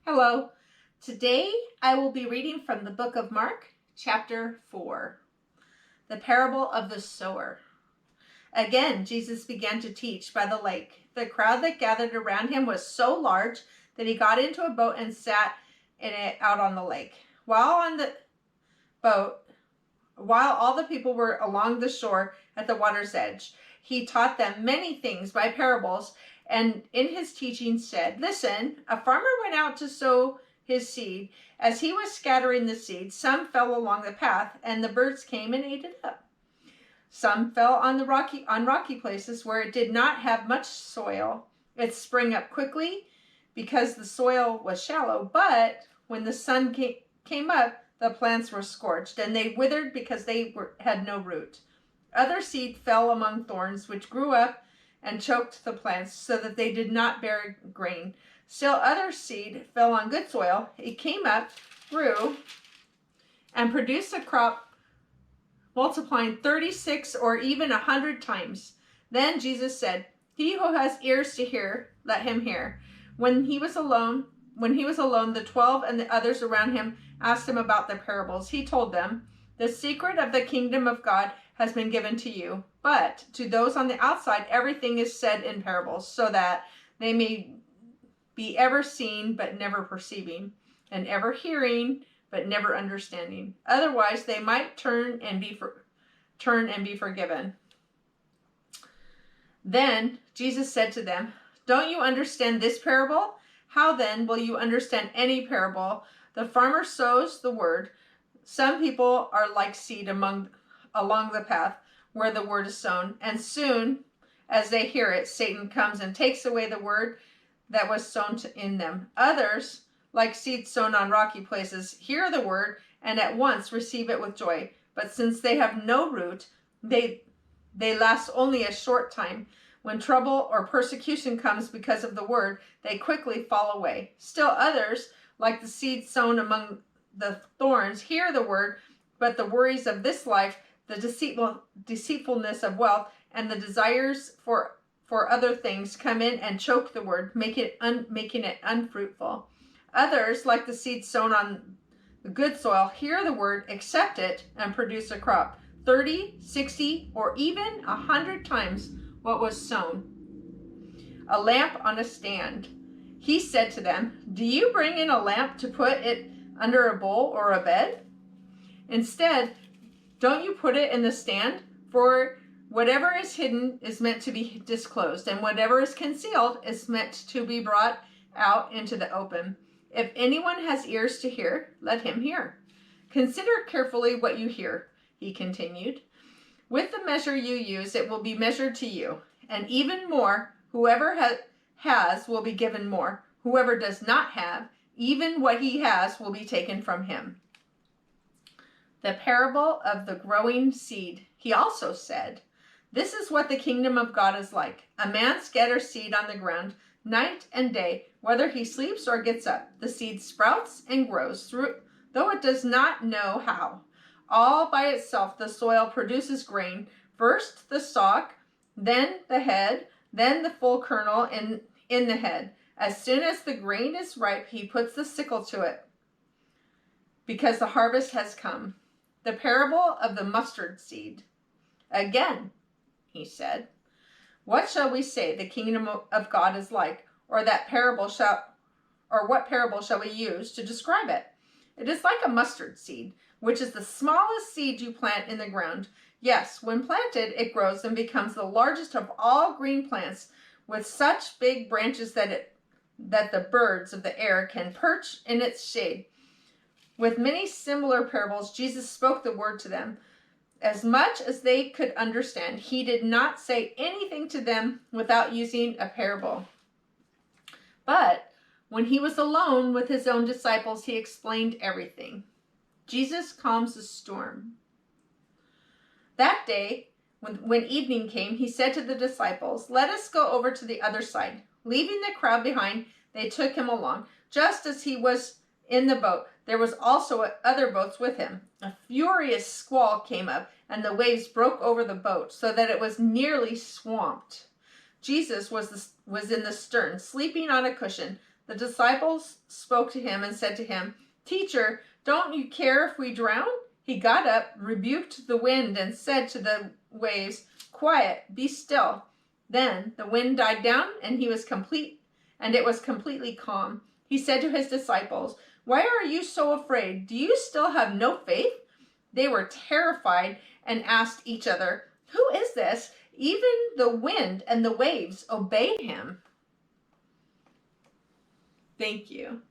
Hello. Today I will be reading from the book of Mark, chapter 4, the parable of the sower. Again, Jesus began to teach by the lake. The crowd that gathered around him was so large that he got into a boat and sat in it out on the lake. While all the people were along the shore at the water's edge, he taught them many things by parables, and in his teaching said, "Listen, a farmer went out to sow his seed. As he was scattering the seed, some fell along the path, and the birds came and ate it up. Some fell on rocky places where it did not have much soil. It sprang up quickly because the soil was shallow, but when the sun came up, the plants were scorched, and they withered because they had no root. Other seed fell among thorns, which grew up and choked the plants so that they did not bear grain. Still other seed fell on good soil. It came up, grew, and produced a crop, multiplying 36 or even 100 times. Then Jesus said, 'He who has ears to hear, let him hear.' When he was alone, the 12 and the others around him asked him about the parables. He told them, 'The secret of the kingdom of God has been given to you, but to those on the outside everything is said in parables, so that they may be ever seeing but never perceiving, and ever hearing but never understanding. Otherwise they might turn and be forgiven.' Then Jesus said to them, 'Don't you understand this parable? How then will you understand any parable? The farmer sows the word. Some people are like seed along the path where the word is sown, and soon as they hear it, Satan comes and takes away the word that was sown in them. Others, like seed sown on rocky places, hear the word and at once receive it with joy. But since they have no root, they last only a short time. When trouble or persecution comes because of the word, they quickly fall away. Still others, like the seed sown among the thorns, hear the word, but the worries of this life, the deceitfulness of wealth, and the desires for other things come in and choke the word, making it unfruitful. Others, like the seed sown on the good soil, hear the word, accept it, and produce a crop, 30, 60, or even 100 times what was sown. A lamp on a stand. He said to them, 'Do you bring in a lamp to put it under a bowl or a bed? Instead, don't you put it in the stand? For whatever is hidden is meant to be disclosed, and whatever is concealed is meant to be brought out into the open. If anyone has ears to hear, let him hear. Consider carefully what you hear,' he continued. 'With the measure you use, it will be measured to you, and even more. Whoever has will be given more. Whoever does not have, even what he has will be taken from him.' The parable of the growing seed. He also said, 'This is what the kingdom of God is like. A man scatters seed on the ground night and day. Whether he sleeps or gets up, the seed sprouts and grows, though it does not know how. All by itself the soil produces grain, first the stalk, then the head, then the full kernel in the head. As soon as the grain is ripe, he puts the sickle to it, because the harvest has come.' The parable of the mustard seed. Again, he said, 'What shall we say the kingdom of God is like? Or what parable shall we use to describe it? It is like a mustard seed, which is the smallest seed you plant in the ground. Yes, when planted, it grows and becomes the largest of all green plants, with such big branches that the birds of the air can perch in its shade.' With many similar parables, Jesus spoke the word to them, as much as they could understand. He did not say anything to them without using a parable. But when he was alone with his own disciples, he explained everything. Jesus calms the storm. That day, when evening came, he said to the disciples, 'Let us go over to the other side.' Leaving the crowd behind, they took him along. Just as he was in the boat, there was also other boats with him. A furious squall came up, and the waves broke over the boat, so that it was nearly swamped. Jesus was in the stern, sleeping on a cushion. The disciples spoke to him and said to him, "Teacher, don't you care if we drown?" He got up, rebuked the wind, and said to the waves, "Quiet, be still." Then the wind died down, and it was completely calm. He said to his disciples, "Why are you so afraid? Do you still have no faith?" They were terrified and asked each other, "Who is this? Even the wind and the waves obey him." Thank you.